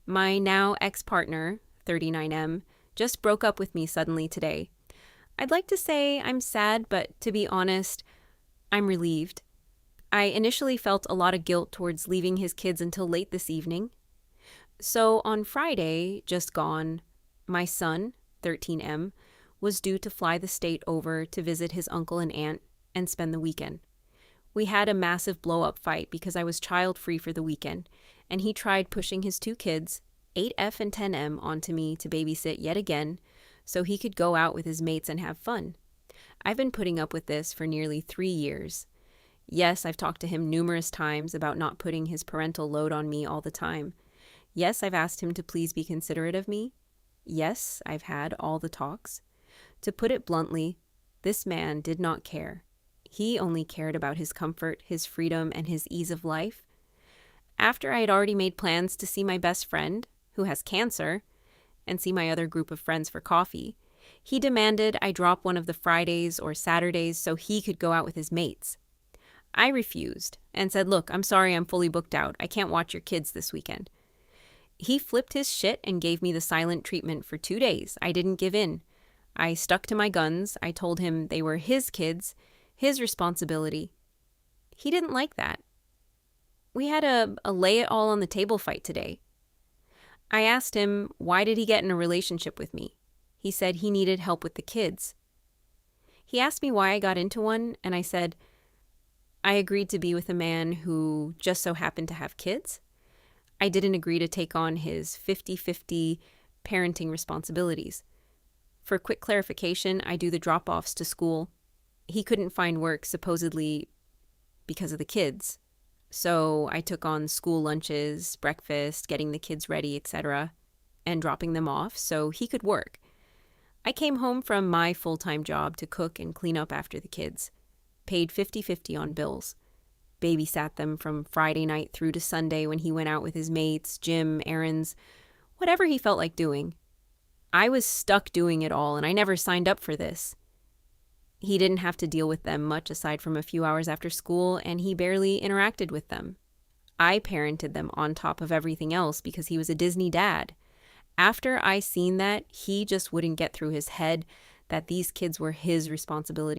My now ex-partner, 39M, just broke up with me suddenly today. I'd like to say I'm sad, but to be honest, I'm relieved. I initially felt a lot of guilt towards leaving his kids until late this evening. So on Friday, just gone, my son, 13M, was due to fly the state over to visit his uncle and aunt and spend the weekend. We had a massive blow-up fight because I was child-free for the weekend, and he tried pushing his two kids, 8F and 10M, onto me to babysit yet again so he could go out with his mates and have fun. I've been putting up with this for nearly 3 years. Yes, I've talked to him numerous times about not putting his parental load on me all the time. Yes, I've asked him to please be considerate of me. Yes, I've had all the talks. To put it bluntly, this man did not care. He only cared about his comfort, his freedom, and his ease of life. After I had already made plans to see my best friend, who has cancer, and see my other group of friends for coffee, he demanded I drop one of the Fridays or Saturdays so he could go out with his mates. I refused and said, "Look, I'm sorry, I'm fully booked out. I can't watch your kids this weekend." He flipped his shit and gave me the silent treatment for 2 days. I didn't give in. I stuck to my guns. I told him they were his kids, his responsibility. He didn't like that. We had a lay it all on the table fight today. I asked him, why did he get in a relationship with me? He said he needed help with the kids. He asked me why I got into one, and I said, I agreed to be with a man who just so happened to have kids. I didn't agree to take on his 50-50 parenting responsibilities. For quick clarification, I do the drop-offs to school. He couldn't find work, supposedly because of the kids. So I took on school lunches, breakfast, getting the kids ready, etc., and dropping them off so he could work. I came home from my full-time job to cook and clean up after the kids. Paid 50-50 on bills. Babysat them from Friday night through to Sunday when he went out with his mates, gym, errands, whatever he felt like doing. I was stuck doing it all, and I never signed up for this. He didn't have to deal with them much aside from a few hours after school, and he barely interacted with them. I parented them on top of everything else because he was a Disney dad. After I seen that, he just wouldn't get through his head that these kids were his responsibility.